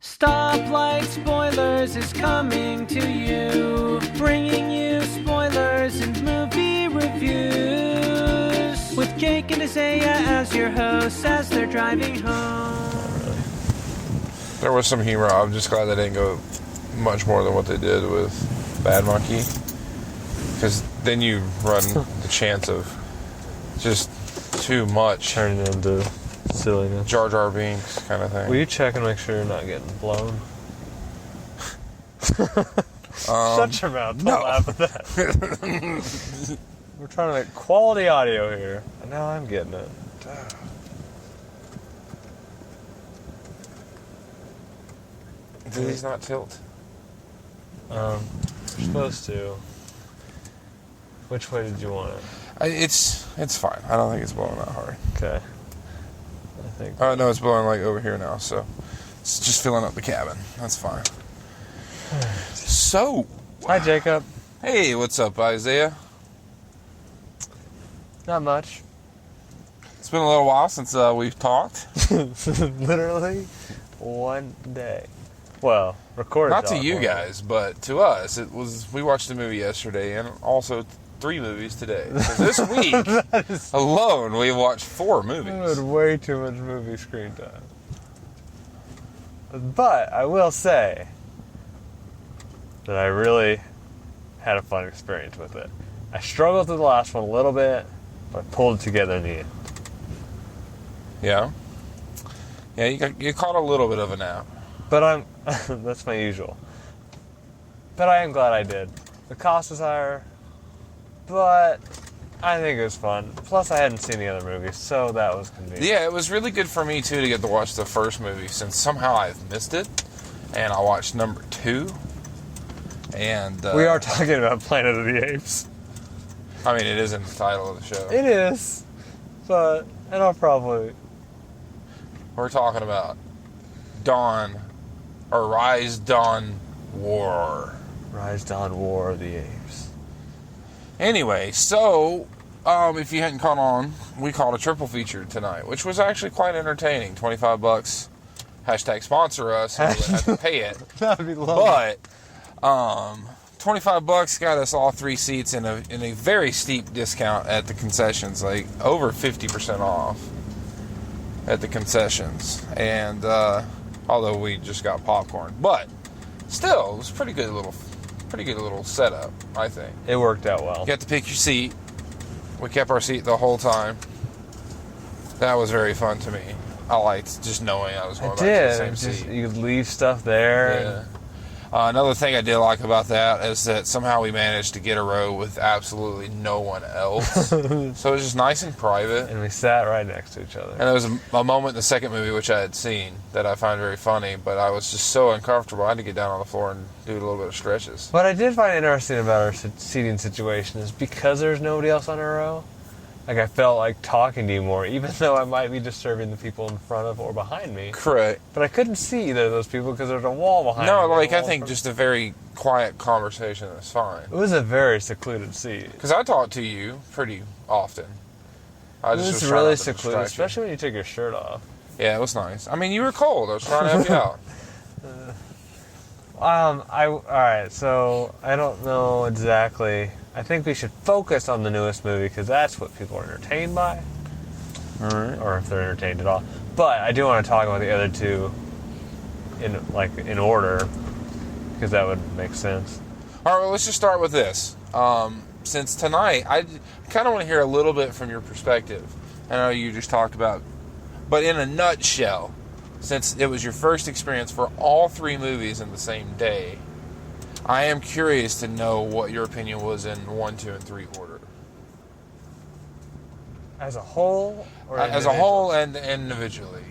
Stoplight Spoilers is coming to you, bringing you spoilers and movie reviews, with Jake and Isaiah as your hosts as they're driving home. There was some humor. I'm just glad they didn't go much more than what they did with Bad Monkey, because then you run the chance of just too much turning into silliness. Jar Jar Binks kind of thing. Will you check and make sure you're not getting blown? Shut your mouth. Don't laugh at that. We're trying to make quality audio here, and now I'm getting it. Do these not tilt? We're supposed to. Which way did you want it? It's fine. I don't think it's blowing that hard. Okay. I think. Oh no, it's blowing like over here now, so it's just filling up the cabin. That's fine. So, hi Jacob. Hey, what's up, Isaiah? Not much. It's been a little while since we've talked. Literally one day. Well, recorded. Not to you guys, but to us. It was. We watched a movie yesterday, and also 3 movies today. So this week alone, we watched 4 movies. I had way too much movie screen time. But I will say that I really had a fun experience with it. I struggled through the last one a little bit, but I pulled it together in the end. Yeah. Yeah, you caught a little bit of a nap. But that's my usual. But I am glad I did. The cost was higher, but I think it was fun. Plus, I hadn't seen the other movies, so that was convenient. Yeah, it was really good for me, too, to get to watch the first movie, since somehow I've missed it, and I watched number 2, and... we are talking about Planet of the Apes. I mean, it is in the title of the show. It is, but... and I'll probably... We're talking about Rise, Dawn, War. Rise, Dawn, War of the Apes. Anyway, so, if you hadn't caught on, we called a triple feature tonight, which was actually quite entertaining. $25. Hashtag sponsor us, and we would have to pay it. That would be lovely. But, $25 got us all 3 seats in a very steep discount at the concessions, like over 50% off at the concessions. And, although we just got popcorn. But, still, it was pretty good little setup, I think. It worked out well. You got to pick your seat. We kept our seat the whole time. That was very fun to me. I liked just knowing I was going back to the same seat. You could leave stuff there. Yeah. Another thing I did like about that is that somehow we managed to get a row with absolutely no one else. So it was just nice and private. And we sat right next to each other. And there was a moment in the second movie, which I had seen, that I found very funny, but I was just so uncomfortable. I had to get down on the floor and do a little bit of stretches. What I did find interesting about our seating situation is because there's nobody else on our row, like I felt like talking to you more, even though I might be disturbing the people in front of or behind me. Correct. But I couldn't see either of those people because there's a wall behind me. No, like I think just a very quiet conversation is fine. It was a very secluded seat. Because I talk to you pretty often. It was really secluded, especially when you took your shirt off. Yeah, it was nice. I mean, you were cold. I was trying to help you out. Alright, so I don't know exactly. I think we should focus on the newest movie because that's what people are entertained by. Alright. Or if they're entertained at all. But I do want to talk about the other two in order because that would make sense. Alright, well, let's just start with this. Since tonight, I kind of want to hear a little bit from your perspective. I know you just talked about, but in a nutshell, since it was your first experience for all 3 movies in the same day, I am curious to know what your opinion was in 1, 2, and 3 order. As a whole? Or as a whole and individually.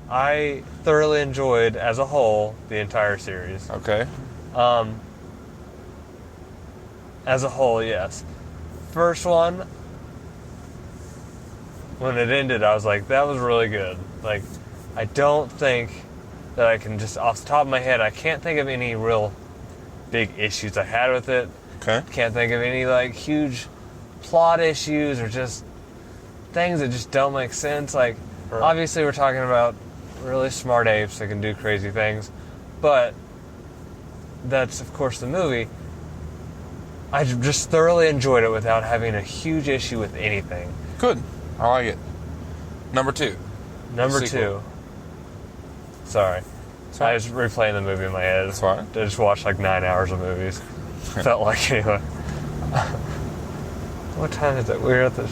I thoroughly enjoyed, as a whole, the entire series. Okay. As a whole, yes. First one, when it ended, I was like, that was really good. Like, I don't think that I can just, off the top of my head, I can't think of any real big issues I had with it. Okay. Can't think of any, huge plot issues or just things that just don't make sense. Obviously we're talking about really smart apes that can do crazy things, but that's, of course, the movie. I just thoroughly enjoyed it without having a huge issue with anything. Good. I like it. Number 2. Number Sequel. 2. Sorry. I was replaying the movie in my head. That's fine. I just watched like 9 hours of movies. Felt like, anyway. What time is it? We're at the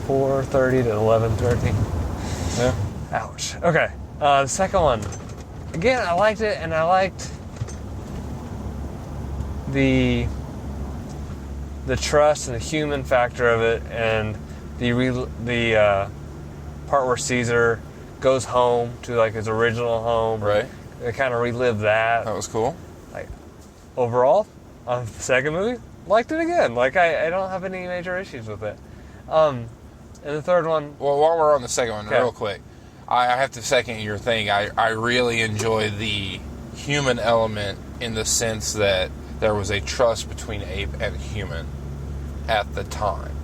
4:30 to 11:30. Yeah. Ouch. Okay. The second one. Again, I liked it, and I liked the trust and the human factor of it, and the part where Caesar goes home to like his original home. Right. They kind of relive that. That was cool. Like, overall, on the second movie, liked it again. Like, I don't have any major issues with it. And the third one... Well, while we're on the second one, Okay. real quick, I have to second your thing. I really enjoy the human element in the sense that there was a trust between ape and human at the time.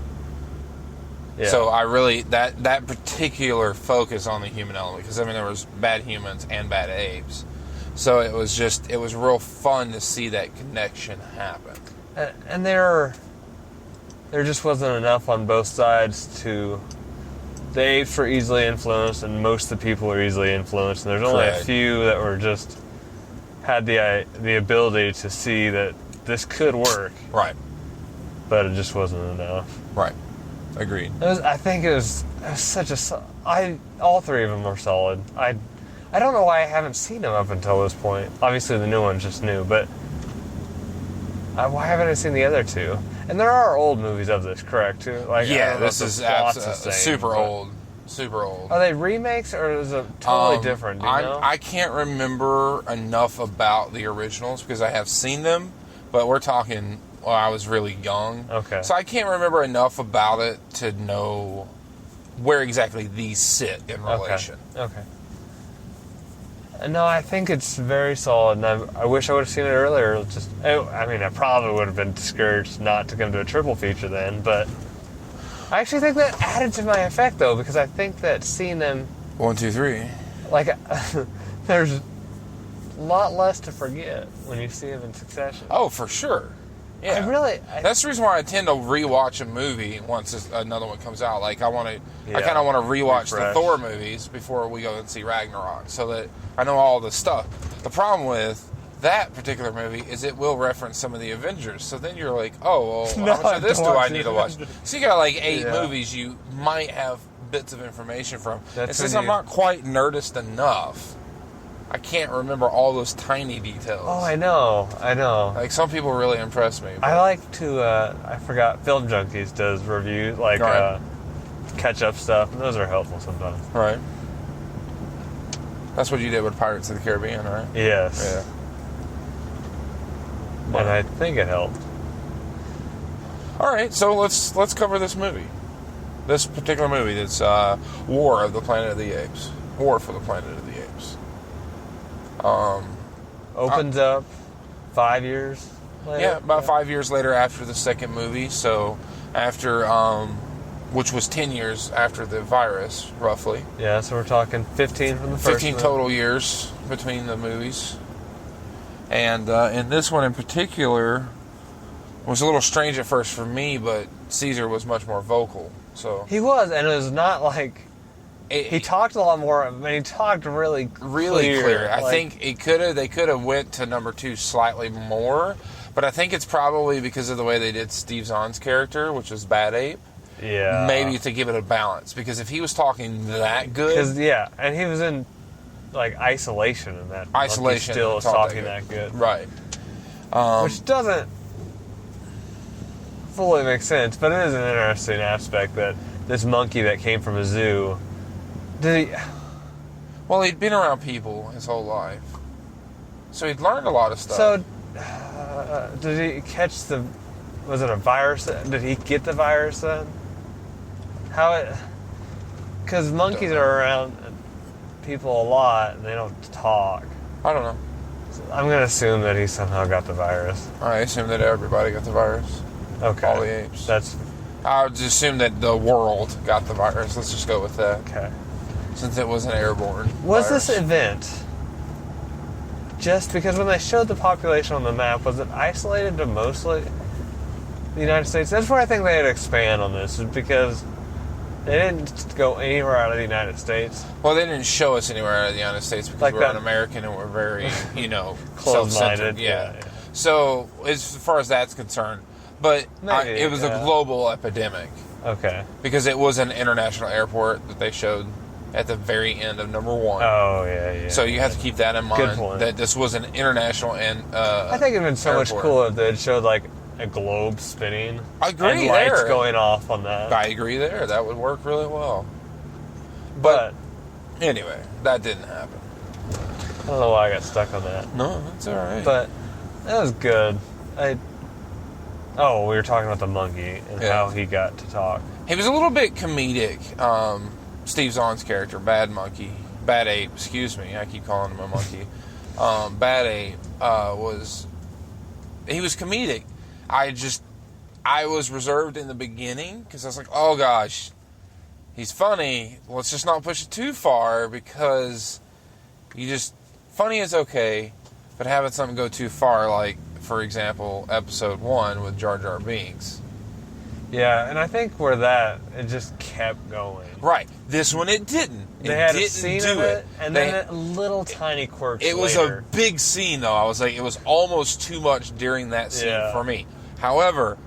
Yeah. So I really, that particular focus on the human element, because I mean there was bad humans and bad apes. So it was real fun to see that connection happen. And there just wasn't enough on both sides to... The apes were easily influenced, and most of the people were easily influenced. And there's only Correct. a few that were just... had the ability to see that this could work, Right. but it just wasn't enough. Right. Agreed. I think it was such a... all three of them were solid. I don't know why I haven't seen them up until this point. Obviously, the new one's just new, but why haven't I seen the other two? And there are old movies of this, correct? Too. Like, I Yeah, don't know this if is the plot's the absolutely same, super but- old. Super old. Are they remakes, or is it totally different? Do you know? I can't remember enough about the originals because I have seen them, but we're talking when I was really young. Okay. So I can't remember enough about it to know where exactly these sit in relation. Okay. No, I think it's very solid, and I wish I would have seen it earlier. I probably would have been discouraged not to come to a triple feature then, but I actually think that added to my effect, though, because I think that seeing them... 1, 2, 3. Like, there's a lot less to forget when you see them in succession. Oh, for sure. Yeah. That's the reason why I tend to rewatch a movie once another one comes out. Like, I kind of want to rewatch Refresh. the Thor movies before we go and see Ragnarok, so that I know all the stuff. The problem with that particular movie is it will reference some of the Avengers. So then you're like, oh, well, No, how much of this do don't I watch need the to watch? Avengers. So you got like 8 Yeah. movies you might have bits of information from. That's and since when I'm not quite nerdist enough, I can't remember all those tiny details. Oh, I know. Like, some people really impress me. I like to, I forgot, Film Junkies does reviews, like, Right. catch-up stuff, and those are helpful sometimes. Right. That's what you did with Pirates of the Caribbean, right? Yes. Yeah. And I think it helped. All right, so let's cover this movie. This particular movie that's War of the Planet of the Apes. War for the Planet of the Apes. Opens up 5 years later. Yeah, about 5 years later after the second movie. So after, which was 10 years after the virus, roughly. Yeah, so we're talking 15 from the first 15 one. total years between the movies. And in this one in particular, was a little strange at first for me, but Caesar was much more vocal. So He was, and it was not like... He talked a lot more, I mean, he talked really clear. I like- think they could have went to number 2 slightly more, but I think it's probably because of the way they did Steve Zahn's character, which was Bad Ape. Yeah. Maybe to give it a balance, because if he was talking that good, and he was in, like, isolation in that. Isolation, He still was talk talking that that good. right? Which doesn't fully make sense, but it is an interesting aspect that this monkey that came from a zoo, Well, he'd been around people his whole life, so he'd learned a lot of stuff. So, did he catch was it a virus? Did he get the virus then? Because monkeys are around people a lot and they don't talk. I don't know. So I'm going to assume that he somehow got the virus. I assume that everybody got the virus. Okay. All the apes. That's I would just assume that the world got the virus. Let's just go with that. okay. since it was an airborne Was virus. this event just because when they showed the population on the map, was it isolated to mostly the United States? That's where I think they had to expand on this, is because they didn't go anywhere out of the United States. Well, they didn't show us anywhere out of the United States because Like we're that- an American and we're very, Close-minded. self-centered. Yeah. So, as far as that's concerned, but Maybe, it was a global epidemic Okay. because it was an international airport that they showed at the very end of number 1. Oh, yeah. So you have to keep that in mind. Good point. That this was an international and I think it'd been so much airport. cooler if they had showed like a globe spinning. I agree and lights there. going off on that. I agree there. That would work really well. But Anyway, that didn't happen. I don't know why I got stuck on that. No, that's all right. But that was good. We were talking about the monkey and Yeah. how he got to talk. He was a little bit comedic. Steve Zahn's character, Bad Ape, excuse me. I keep calling him a monkey. Bad Ape was comedic. I was reserved in the beginning because I was like, oh gosh, he's funny. Let's just not push it too far because funny is okay, but having something go too far, like, for example, episode 1 with Jar Jar Binks. Yeah, and I think it just kept going. Right. This one, it didn't. They had a didn't scene do of it, and then a little tiny quirks It was later. a big scene, though. I was like, it was almost too much during that scene for me. However,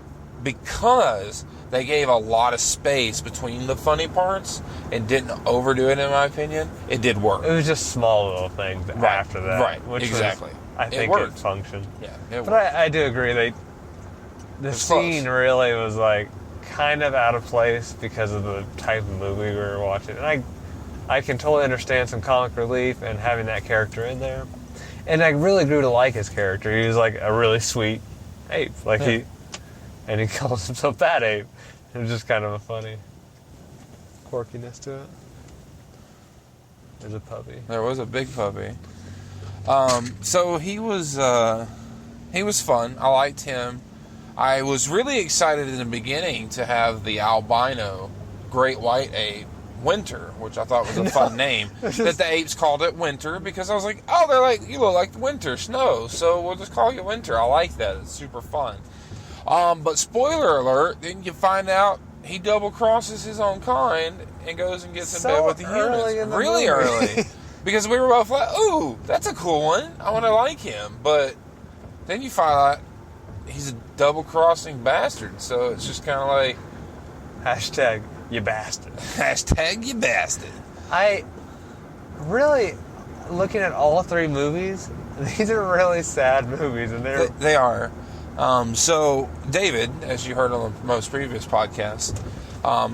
because they gave a lot of space between the funny parts and didn't overdo it, in my opinion, it did work. It was just small little things after that. Right, Which exactly. I think it worked. functioned. Yeah, But I do agree. The was scene close. really was like kind of out of place because of the type of movie we were watching. And I can totally understand some comic relief and having that character in there. And I really grew to like his character. He was like a really sweet ape. And he calls himself Bad Ape. It was just kind of a funny quirkiness to it. There's a puppy. There was a big puppy. So he was fun. I liked him. I was really excited in the beginning to have the albino great white ape, Winter, which I thought was a fun name. That the apes called it Winter because I was like, oh, they're like, you look like winter snow, so we'll just call you Winter. I like that. It's super fun. But spoiler alert, then you find out he double crosses his own kind and goes and gets in bed with the early humans. in the Really movie. early. Because we were both like, ooh, that's a cool one. I want to like him. But then you find out he's a double crossing bastard. So it's just kind of like, Hashtag you bastard. hashtag you bastard. I really, looking at all 3 movies, these are really sad movies, and They are. So David, as you heard on the most previous podcast,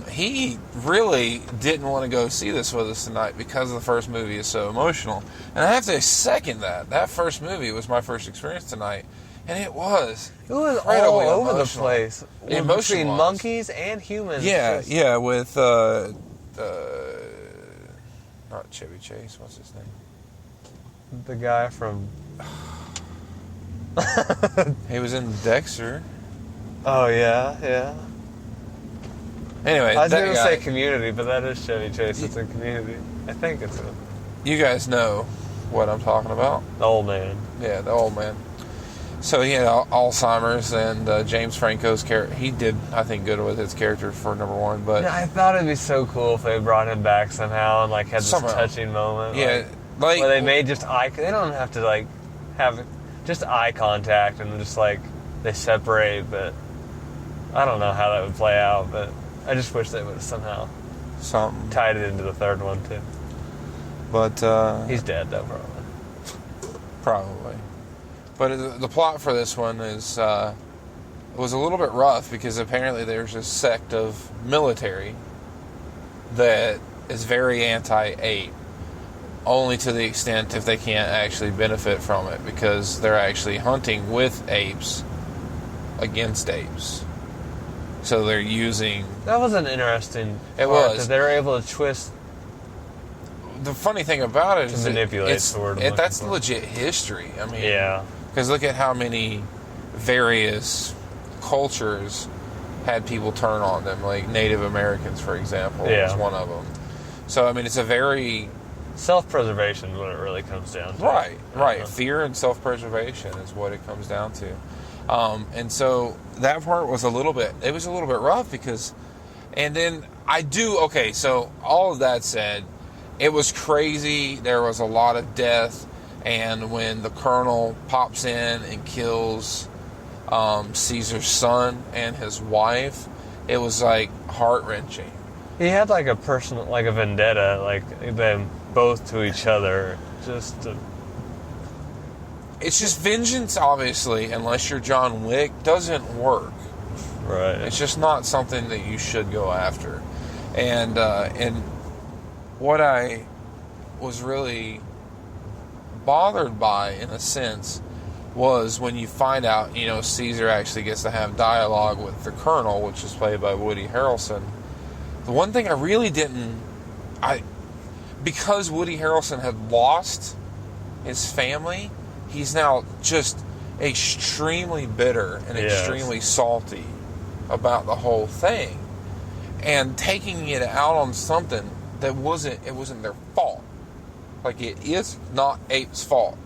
he really didn't want to go see this with us tonight because the first movie is so emotional. And I have to second that. That first movie was my first experience tonight, and it was all incredibly over the emotional. place. Emotion Between was. monkeys and humans. Yeah, with not Chevy Chase. What's his name? The guy from... He was in Dexter. Oh, yeah. Anyway, I was that going to guy, say Community, but that is Chevy Chase. It's in Community. I think it's in you guys know what I'm talking about. The Old Man. Yeah, the old man. So he had Alzheimer's, and James Franco's character, he did, I think, good with his character for number 1. But I thought it'd be so cool if they brought him back somehow and had this Somehow. touching moment. yeah, like Where they made just they don't have to have just eye contact and just they separate, but I don't know how that would play out, but I just wish they would have somehow something. tied it into the third one too. But He's dead though, probably. But the plot for this one is was a little bit rough because apparently there's a sect of military that is very anti-ape, only to the extent if they can't actually benefit from it because they're actually hunting with apes against apes. So they're using... That was an interesting It part, was. that they were able to twist. The funny thing about it is manipulate it's, the word I'm that's looking for. legit history. I mean, Yeah. because look at how many various cultures had people turn on them, like Native Americans, for example, was Yeah. one of them. So, I mean, it's a very... Self-preservation is what it really comes down to. Right. Fear and self-preservation is what it comes down to. And so that part was a little bit rough because... And then so all of that said, it was crazy. There was a lot of death. And when the Colonel pops in and kills Caesar's son and his wife, it was like heart-wrenching. He had like a personal, like a vendetta, like them both to each other. It's just vengeance, obviously, unless you're John Wick, doesn't work. Right. It's just not something that you should go after. And what I was really bothered by, in a sense, was when you find out, Caesar actually gets to have dialogue with the Colonel, which is played by Woody Harrelson. The one thing I really because Woody Harrelson had lost his family, he's now just extremely bitter and extremely salty about the whole thing. And taking it out on something that wasn't their fault. Like, it is not Apes' fault.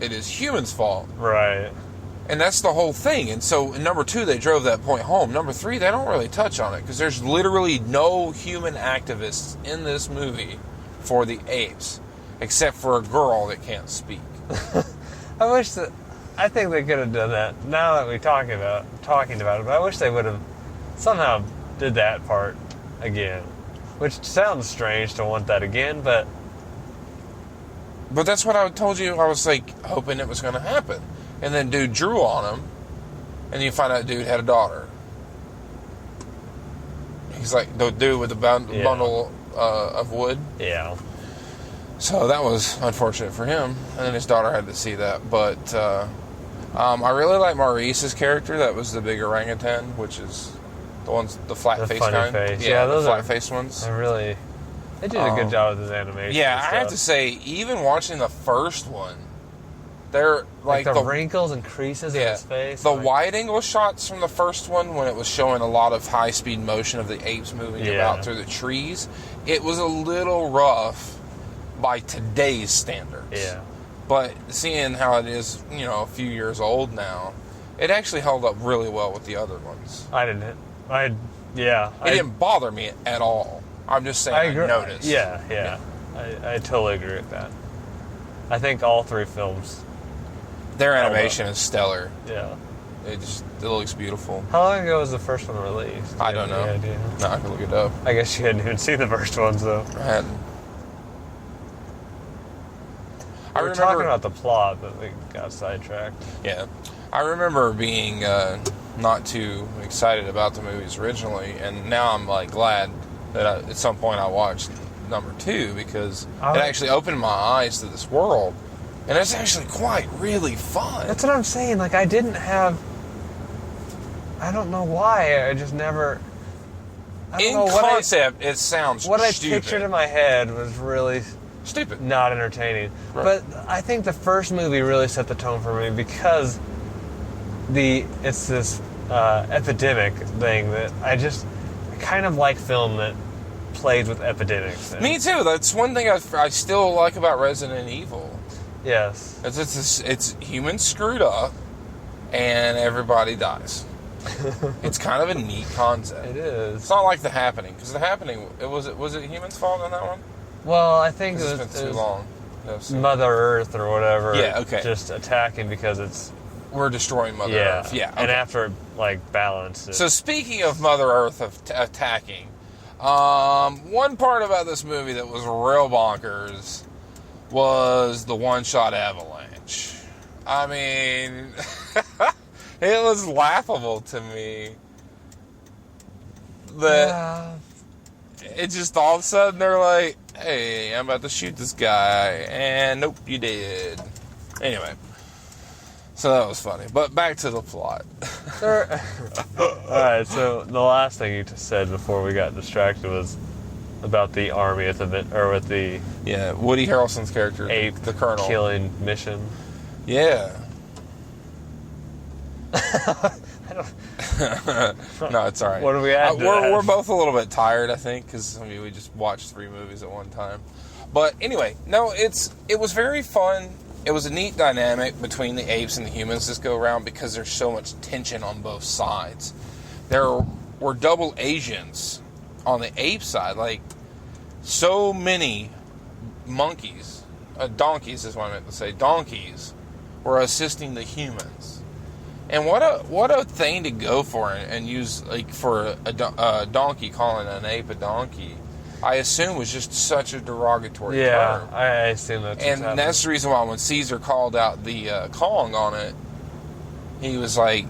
It is humans' fault. Right. And that's the whole thing. And so, in number 2, they drove that point home. Number 3, they don't really touch on it because there's literally no human activists in this movie for the apes, except for a girl that can't speak. I think they could have done that. Now that we're talking about it, but I wish they would have somehow did that part again. Which sounds strange to want that again, but that's what I told you. I was like hoping it was going to happen. And then dude drew on him, and you find out dude had a daughter. He's like the dude with the bundle of wood. Yeah. So that was unfortunate for him, and then his daughter had to see that. But I really like Maurice's character. That was the big orangutan, which is the flat-faced kind. Face. Yeah, those the flat-faced ones. They did a good job with his animation. Yeah, I have to say, even watching the first one, they're like the wrinkles and creases in his face. The wide-angle shots from the first one, when it was showing a lot of high-speed motion of the apes moving about through the trees, it was a little rough by today's standards. Yeah. But seeing how it is, a few years old now, it actually held up really well with the other ones. It didn't bother me at all. I'm just saying I noticed. Yeah. I totally agree with that. I think all 3 films, their animation is stellar. Yeah. It looks beautiful. How long ago was the first one released? I don't know. No, I can look it up. I guess you hadn't even seen the first ones, though. I hadn't. We were talking about the plot, but we got sidetracked. Yeah. I remember being not too excited about the movies originally, and now I'm like glad that at some point I watched number 2 because it actually opened my eyes to this world, and it's actually really fun. That's what I'm saying. Like, I don't know why. I just never. In concept, it sounds what stupid. I pictured in my head was really stupid, not entertaining. Right. But I think the first movie really set the tone for me because it's this epidemic thing that I kind of like film that plays with epidemics. Me too. That's one thing I still like about Resident Evil. Yes. It's humans screwed up and everybody dies. It's kind of a neat concept. It is. It's not like The Happening, because The Happening, was it humans' fault in that one? Well, I think it's been too long. Mother Earth or whatever. Yeah, okay. Just attacking because we're destroying Mother Earth. Yeah. Okay. And after balance. So speaking of Mother Earth attacking, one part about this movie that was real bonkers was the one-shot avalanche. I mean, it was laughable to me that it just all of a sudden they're like, hey, I'm about to shoot this guy, and nope, you did. Anyway, so that was funny. But back to the plot. Alright, so the last thing you just said before we got distracted was about the army with the Woody Harrelson's character, ape, the Colonel, killing mission. Yeah. No, it's all right. What do we add to that? We're both a little bit tired, I think, because we just watched 3 movies at one time. But anyway, no, it was very fun. It was a neat dynamic between the apes and the humans this go around because there's so much tension on both sides. There were double Asians on the ape side, like so many monkeys, donkeys is what I meant to say, donkeys were assisting the humans. And what a thing to go for and use, like, for a donkey, calling an ape a donkey, I assume was just such a derogatory term. Yeah, I assume that's what's happening. That's the reason why when Caesar called out the Kong on it, he was like,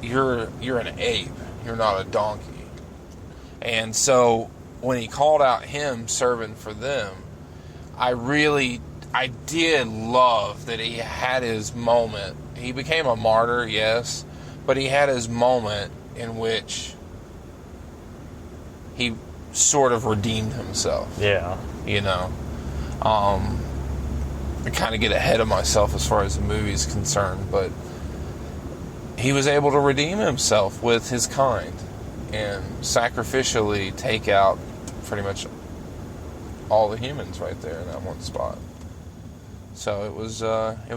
you're an ape, you're not a donkey. And so when he called out him serving for them, I did love that he had his moment. He became a martyr, yes, but he had his moment in which he sort of redeemed himself. Yeah. You know? I kind of get ahead of myself as far as the movie's concerned, but he was able to redeem himself with his kind and sacrificially take out pretty much all the humans right there in that one spot. So it was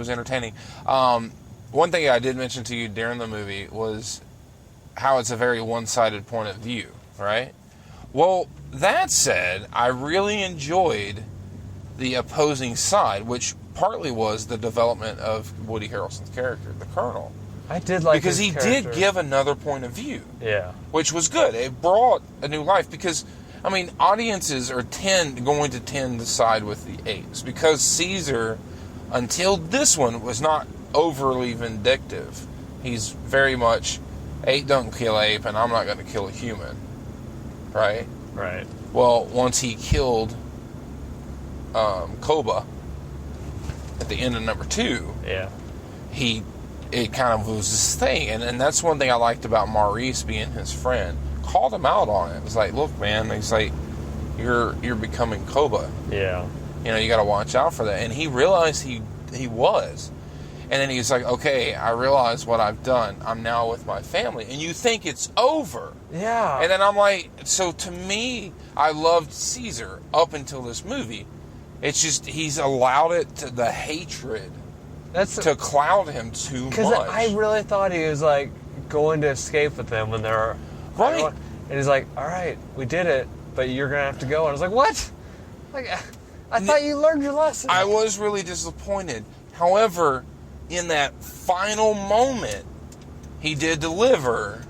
entertaining. One thing I did mention to you during the movie was how it's a very one-sided point of view, right? Well, that said, I really enjoyed the opposing side, which partly was the development of Woody Harrelson's character, the Colonel. I did like because his he character. did give another point of view. Yeah. Which was good. It brought a new life because, I mean, audiences are going to tend to side with the apes because Caesar, until this one, was not overly vindictive. He's very much, ape don't kill ape, and I'm not going to kill a human. Right? Right. Well, once he killed Koba at the end of number 2, yeah, it kind of was this thing, and that's one thing I liked about Maurice being his friend. Called him out on it. It was like, look, man, he's like, you're becoming Koba. Yeah. You know, you got to watch out for that. And he realized he was. And then he's like, okay, I realize what I've done. I'm now with my family. And you think it's over. Yeah. And then I'm like, so to me, I loved Caesar up until this movie. It's just, he's allowed it to, the hatred to cloud him too much. Because I really thought he was, like, going to escape with them when they're... Right. And he's like, all right, we did it, but you're going to have to go. And I was like, what? Like, I thought you learned your lesson. I was really disappointed. However, in that final moment, he did deliver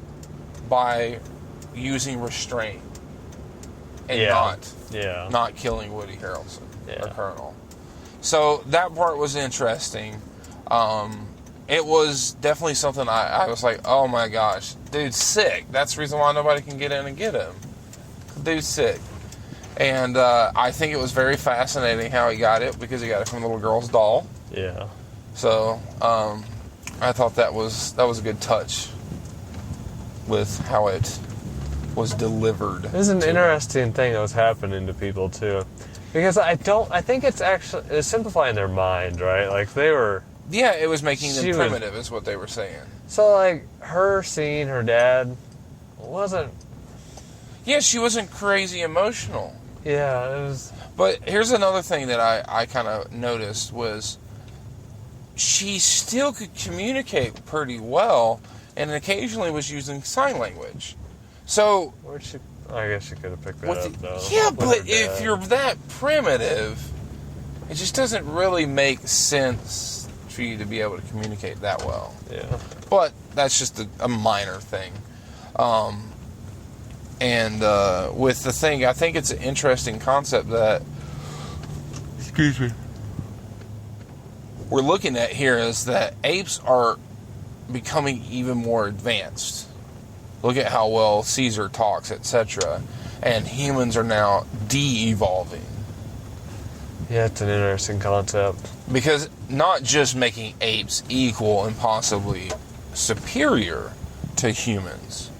by using restraint and not killing Woody Harrelson, or Colonel. So that part was interesting. It was definitely something I was like, oh my gosh, dude's sick. That's the reason why nobody can get in and get him. Dude's sick. And I think it was very fascinating how he got it, because he got it from a little girl's doll. Yeah. So I thought that was a good touch with how it was delivered. There's an interesting thing that was happening to people too, because I think it's simplifying their mind, right? Like they were. Yeah, it was making them primitive, is what they were saying. So like her seeing her dad wasn't. Yeah, she wasn't crazy emotional. Yeah, it was. But here's another thing that I kind of noticed was she still could communicate pretty well, and occasionally was using sign language. So I guess she could have picked that up, though. Yeah, but if you're that primitive, it just doesn't really make sense for you to be able to communicate that well. Yeah. But that's just a minor thing. And with the thing, I think it's an interesting concept that, excuse me, we're looking at here is that apes are becoming even more advanced. Look at how well Caesar talks, etc. And humans are now de-evolving. Yeah, it's an interesting concept. Because not just making apes equal and possibly superior to humans,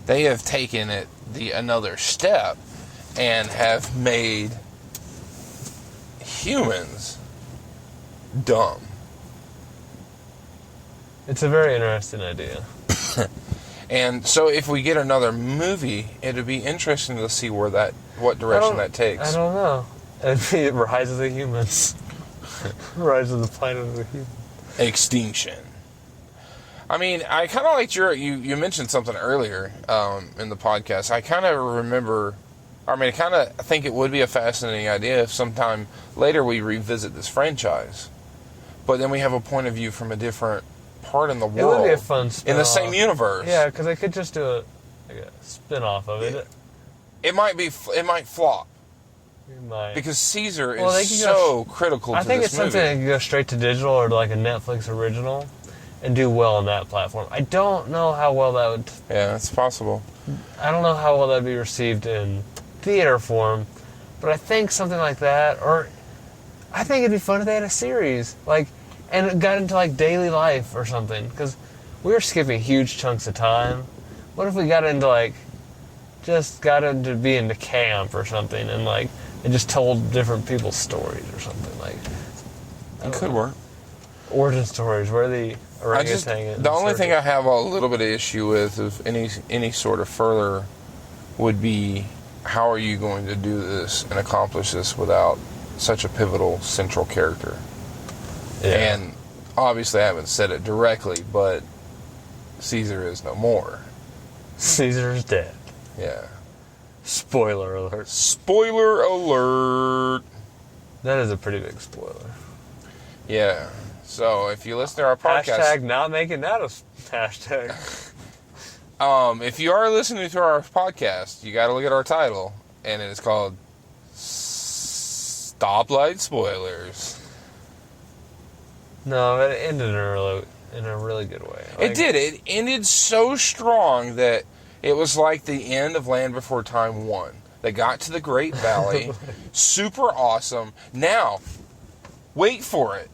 they have taken it another step and have made humans dumb. It's a very interesting idea. And so if we get another movie, it'd be interesting to see what direction that takes. I don't know. It'd be Rise of the Humans. Rise of the Planet of the Humans. Extinction. I mean, I kind of liked you mentioned something earlier in the podcast. I kind of remember, I kind of think it would be a fascinating idea if sometime later we revisit this franchise. But then we have a point of view from a different part in the world. It would be a fun spin-off. In the same universe. Yeah, because they could just do a spin-off of it. It might flop. It might. Because Caesar is so critical to this movie. I think it's something that can go straight to digital or like a Netflix original and do well on that platform. I don't know how well that would... Yeah, it's possible. I don't know how well that would be received in theater form, but I think something like that, or I think it'd be fun if they had a series, like, and it got into like daily life or something, because we were skipping huge chunks of time. What if we got into being to camp or something, and like it just told different people's stories or something, like it could work. Origin stories where the orangutan. The only thing I have a little bit of issue with of any sort of further would be, how are you going to do this and accomplish this without such a pivotal central character? Yeah. And obviously I haven't said it directly, but Caesar is no more. Caesar's dead. Yeah. Spoiler alert. Spoiler alert. That is a pretty big spoiler. Yeah. So if you listen to our podcast... Hashtag not making that a hashtag. If you are listening to our podcast, you got to look at our title, and it is called StoplightSpoilers. No, it ended in a really good way. It did. It ended so strong that it was like the end of Land Before Time 1. They got to the Great Valley. Super awesome. Now, wait for it.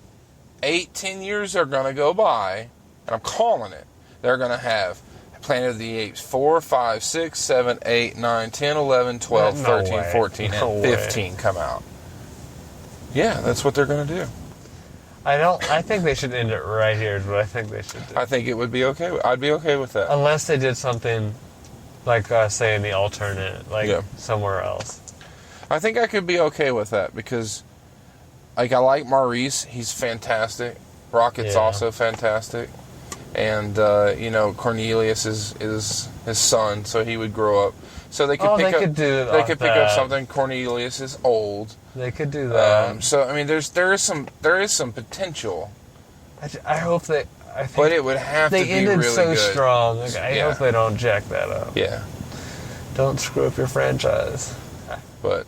8-10 years are going to go by, and I'm calling it. They're going to have Planet of the Apes 4, 5, 6, 7, 8, 9, 10, 11, 12, 13, 14, and 15 come out. Yeah, that's what they're going to do. I think they should end it right here is what I think they should do. I think it would be okay. I'd be okay with that. Unless they did something like, say, in the alternate, somewhere else. I think I could be okay with that because, I like Maurice. He's fantastic. Rocket's also fantastic. And, Cornelius is his son, so he would grow up. So they could pick up something. Cornelius is old. They could do that. There is some potential. I hope they. But it would have to be really good. They ended so strong. I hope they don't jack that up. Yeah. Don't screw up your franchise. But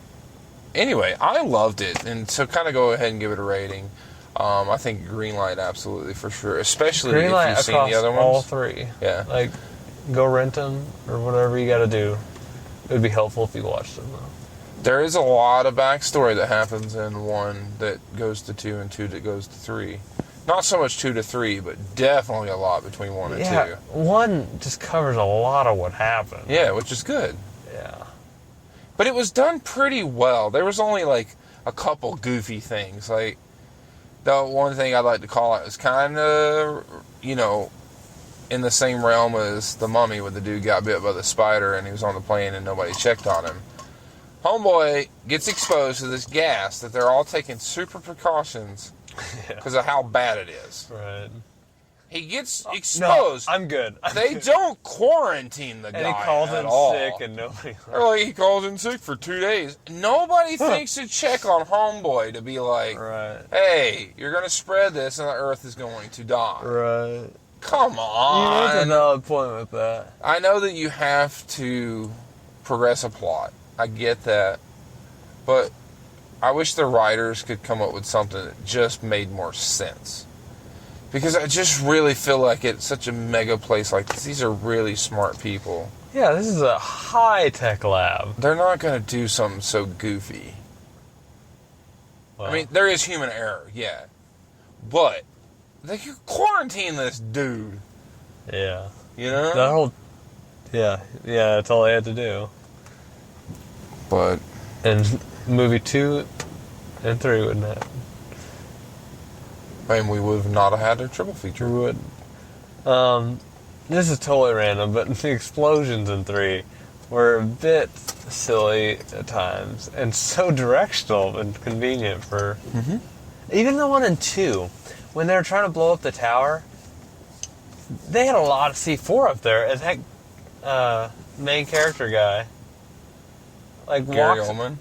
anyway, I loved it, and so kind of go ahead and give it a rating. I think green light, absolutely, for sure. Especially if you've seen the other ones. All three. Yeah. Go rent them or whatever you got to do. It would be helpful if you watched them, though. There is a lot of backstory that happens in 1 that goes to 2 and 2 that goes to 3. Not so much 2 to 3, but definitely a lot between 1 and 2. Yeah, 1 just covers a lot of what happened. Yeah, which is good. Yeah. But it was done pretty well. There was only, a couple goofy things. The one thing I'd like to call out is kind of, in the same realm as The Mummy, where the dude got bit by the spider and he was on the plane and nobody checked on him. Homeboy gets exposed to this gas that they're all taking super precautions because of how bad it is. Right. He gets exposed. No, I'm good. They don't quarantine the guy and he calls at in all. sick and nobody... He calls in sick for 2 days. Nobody thinks to check on Homeboy to be like, right. Hey, you're going to spread this and the Earth is going to die. Right. Come on. You make a valid point with that. I know that you have to progress a plot. I get that. But I wish the writers could come up with something that just made more sense. Because I just really feel like it's such a mega place like this. These are really smart people. Yeah, this is a high-tech lab. They're not going to do something so goofy. Well, there is human error, yeah. But they could quarantine this dude. Yeah. That whole... Yeah, that's all they had to do. But... And movie 2 and 3 wouldn't happen. And we would have not had a triple feature. We would. this is totally random, but the explosions in 3 were a bit silly at times and so directional and convenient for. Mm-hmm. Even the one in 2, when they were trying to blow up the tower, they had a lot of C4 up there, and that main character guy Gary Oldman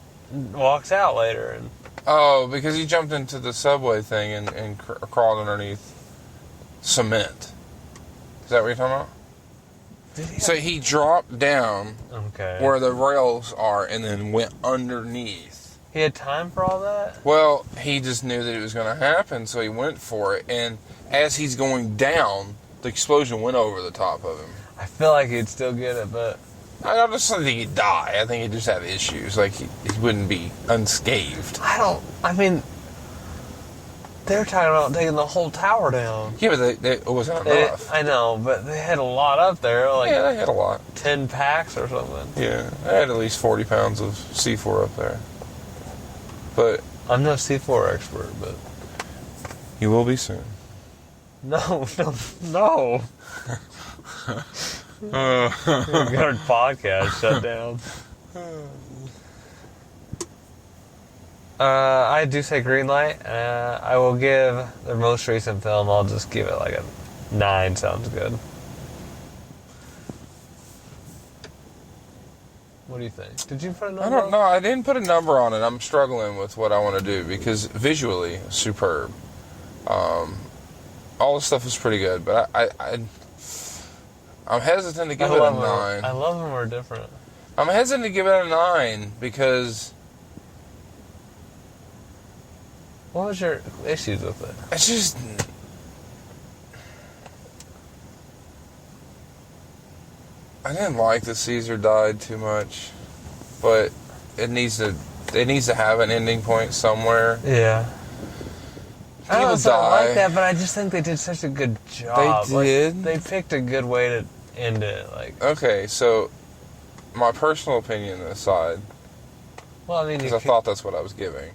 walks out later. And Oh, because he jumped into the subway thing and crawled underneath cement. Is that what you're talking about? So he dropped down where the rails are and then went underneath. He had time for all that? Well, he just knew that it was going to happen, so he went for it. And as he's going down, the explosion went over the top of him. I feel like he'd still get it, but... I don't just think he'd die. I think he'd just have issues. Like, he wouldn't be unscathed. I mean... They were talking about taking the whole tower down. Yeah, but it wasn't enough. I know, but they had a lot up there. Yeah, they had a lot. 10 packs or something. Yeah, they had at least 40 pounds of C4 up there. But I'm no C4 expert, but... You will be soon. No. We got our podcast shut down. I do say green light. I will give their most recent film, I'll just give it like a 9. Sounds good. What do you think? Did you put a number? I don't know. I didn't put a number on it. I'm struggling with what I want to do because visually, superb. All the stuff is pretty good, but I'm hesitant to give it a 9. I love when we're different. I'm hesitant to give it a 9 because... What was your issues with it? It's just... I didn't like that Caesar died too much, but it needs to have an ending point somewhere. Yeah. I People don't like that, but I just think they did such a good job. They did. They picked a good way to end it. Okay, so my personal opinion aside, well, I mean, because I thought that's what I was giving.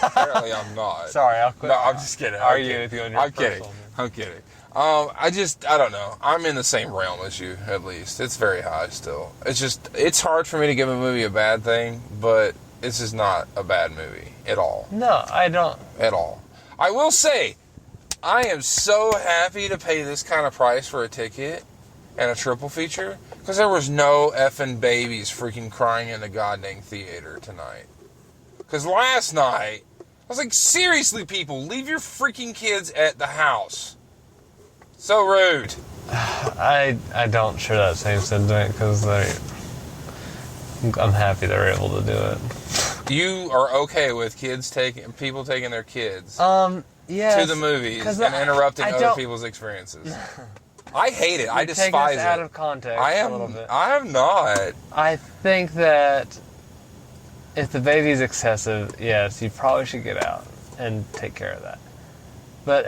Apparently, I'm not. Sorry, I'll quit. No, I'm just kidding. Argue with you on your I'm kidding. I'm kidding. I don't know. I'm in the same realm as you, at least. It's very high still. It's hard for me to give a movie a bad thing, but this is not a bad movie at all. No, I don't. At all. I will say, I am so happy to pay this kind of price for a ticket and a triple feature, because there was no effing babies freaking crying in the goddamn theater tonight. Because last night, I was like, seriously, people, leave your freaking kids at the house. So rude. I don't share that same sentiment because I'm happy they're able to do it. You are okay with people taking their kids yes, to the movies and interrupting other people's experiences. I hate it. I despise it. Out of context a little bit. I am not. I think that if the baby's excessive, yes, you probably should get out and take care of that. But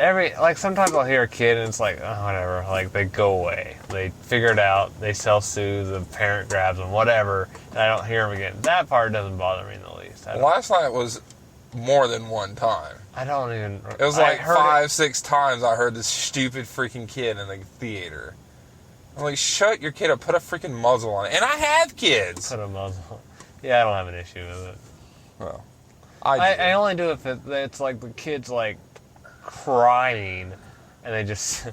sometimes I'll hear a kid and it's like, oh, whatever, they go away. They figure it out, they self-soothe, the parent grabs them, whatever, and I don't hear them again. That part doesn't bother me in the least. Last night was more than one time. I don't even... It was like 5-6 times I heard this stupid freaking kid in the theater. I'm like, shut your kid up, put a freaking muzzle on it. And I have kids! Put a muzzle. Yeah, I don't have an issue with it. Well, I only do it if it's like the kid's crying and they just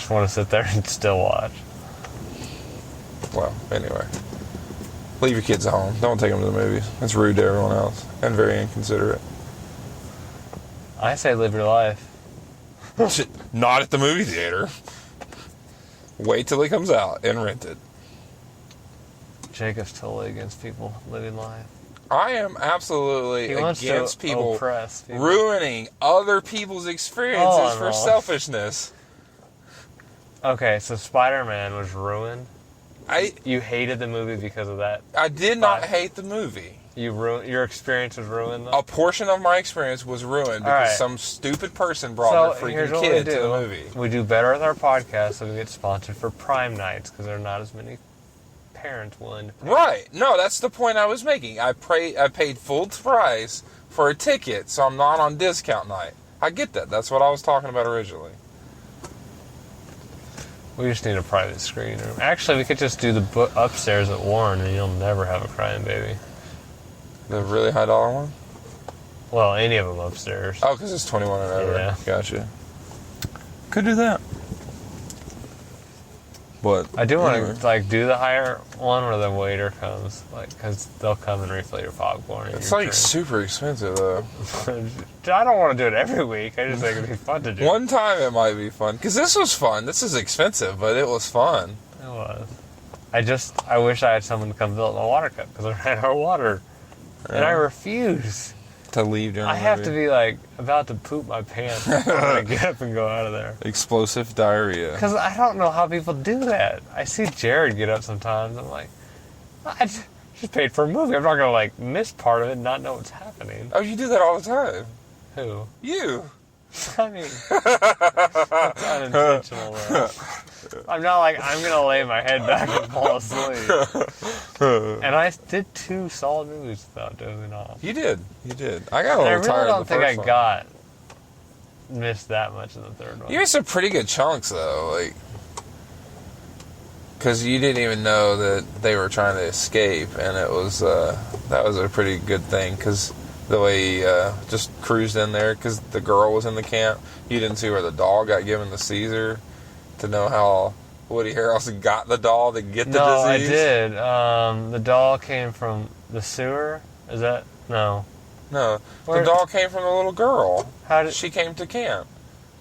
want to sit there and still watch. Well, anyway. Leave your kids at home. Don't take them to the movies. It's rude to everyone else and very inconsiderate. I say live your life. Not at the movie theater. Wait till it comes out and rent it. Jacob's totally against people living life. I am absolutely against people ruining other people's experiences for selfishness. Okay, so Spider-Man was ruined? You hated the movie because of that? I did not hate the movie. Your experience was ruined, though? A portion of my experience was ruined because some stupid person brought their freaking kid to the movie. We do better with our podcast so we get sponsored for Prime Nights because there are not as many parents willing to pay. Right. No, that's the point I was making. I paid full price for a ticket, so I'm not on discount night. I get that. That's what I was talking about originally. We just need a private screening room. Actually, we could just do the book upstairs at Warren, and you'll never have a crying baby. The really high dollar one? Well, any of them upstairs. Oh, because it's 21 and over. Yeah. Gotcha. Could do that. But I do want to like do the higher one where the waiter comes, like, because they'll come and refill your popcorn. And it's your like drink. super expensive though. I don't want to do it every week. I just think it'd be fun to do. One time it might be fun because this was fun. This is expensive, but it was fun. It was. I wish I had someone to come fill up my water cup because I ran out of water, and I refuse To leave during the I have movie. to be like about to poop my pants before I get up and go out of there. Explosive diarrhea. Because I don't know how people do that. I see Jared get up sometimes. I'm like, I just paid for a movie. I'm not gonna like miss part of it and not know what's happening. Oh, you do that all the time. Who? You. I mean, it's unintentional though. I'm not like, I'm gonna lay my head back and fall asleep. And I did 2 solid movies without dozing off. You did. You did. I got a And I little really tired don't of the think first I one. missed that much in the third one. You missed some pretty good chunks though, like, because you didn't even know that they were trying to escape, and it was that was a pretty good thing because the way he just cruised in there because the girl was in the camp. You didn't see where the doll got given to Caesar to know how Woody Harrelson got the doll to get the No, I disease. did. The doll came from the sewer. Is that no? No, Where- the doll came from the little girl. How did? She came to camp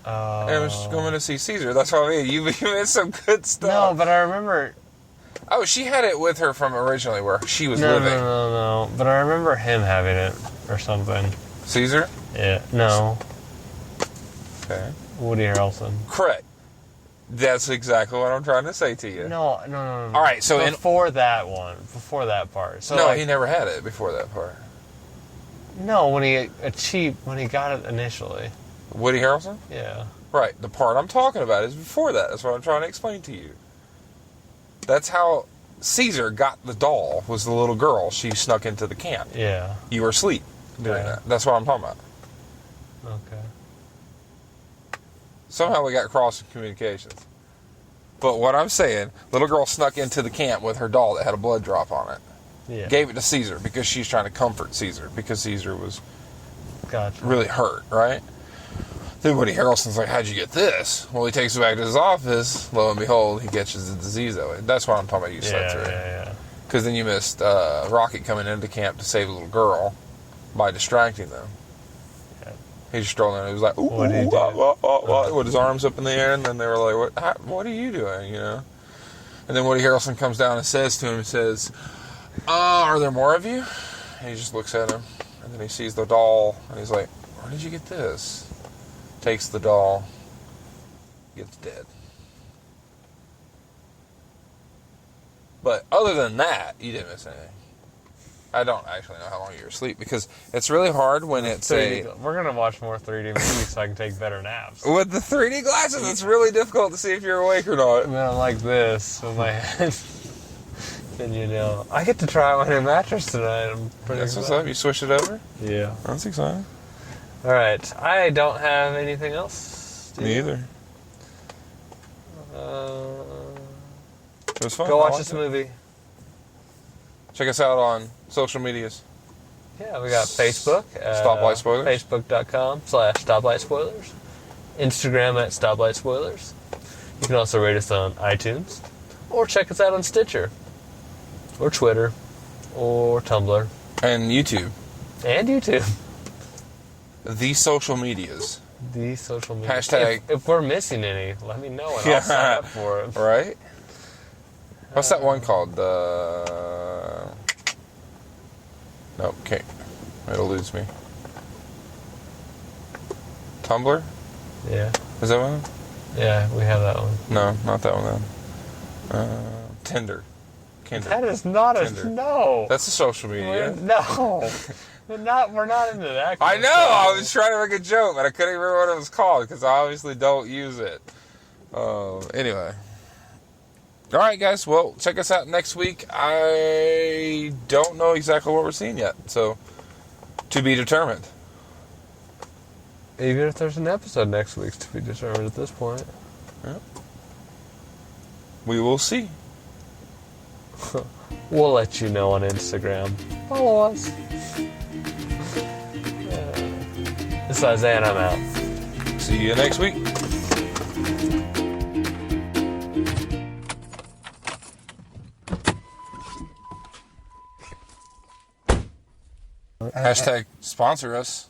Oh. and was going to see Caesar. That's what I mean. You missed some good stuff. No, but I remember. Oh, she had it with her from originally where she was No, living. no. But I remember him having it or something. Caesar? Yeah. No. Okay. Woody Harrelson. Correct. That's exactly what I'm trying to say to you. No. All right, so before that one, before that part. So no, like, he never had it before that part. no, when he got it initially. Woody Harrelson? Yeah. Right. The part I'm talking about is before that. That's what I'm trying to explain to you. That's how Caesar got the doll, was the little girl. She snuck into the camp. Yeah. You were asleep doing Okay. that. That's what I'm talking about. Okay. Somehow we got cross communications. But what I'm saying, little girl snuck into the camp with her doll that had a blood drop on it. Yeah. Gave it to Caesar because she's trying to comfort Caesar because Caesar was Gotcha. really hurt, right? Then Woody Harrelson's like, how'd you get this? Well, he takes it back to his office. Lo and behold, he catches the disease that way. That's what I'm talking about. You slept through. Yeah. Because then you missed Rocket coming into camp to save the little girl by distracting them. Yeah. He just strolled in and he was like, ooh, What did he do? what, with his arms up in the air. And then they were like, what are you doing, you know? And then Woody Harrelson comes down and says to him, he says, are there more of you? And he just looks at him. And then he sees the doll. And he's like, where did you get this? Takes the doll. Gets dead. But other than that, you didn't miss anything. I don't actually know how long you were asleep because it's really hard when it's a... We're gonna watch more 3D movies so I can take better naps. With the 3D glasses, it's really difficult to see if you're awake or not. And then I'm like this with my head. Then you know, I get to try out my new mattress tonight. I'm pretty That's what's excited. up. You switched it over? Yeah. That's exciting. All right. I don't have anything else. Do Me you? either. It was fun. Go I watch liked this it. movie. Check us out on social medias. Yeah, we got Facebook. Stoplight Spoilers. Facebook.com/StoplightSpoilers. Instagram at StoplightSpoilers. You can also rate us on iTunes. Or check us out on Stitcher. Or Twitter. Or Tumblr. And YouTube. And YouTube. The social medias. The social media. Hashtag- If we're missing any, let me know and I'll sign up for it. Right? What's that one called? Nope, can't. It'll lose me. Tumblr? Yeah. Is that one? Yeah, we have that one. No, not that one then. Tinder. Kinder. That is not Tinder. No. That's a social media. No. We're not into that. I kind know. of stuff. I was trying to make a joke, but I couldn't remember what it was called because I obviously don't use it. Anyway. All right, guys. Well, check us out next week. I don't know exactly what we're seeing yet, so to be determined. Even if there's an episode next week to be determined at this point. Yep. We will see. We'll let you know on Instagram. Follow us. This is Isaiah and I'm out. See you next week. Hashtag sponsor us.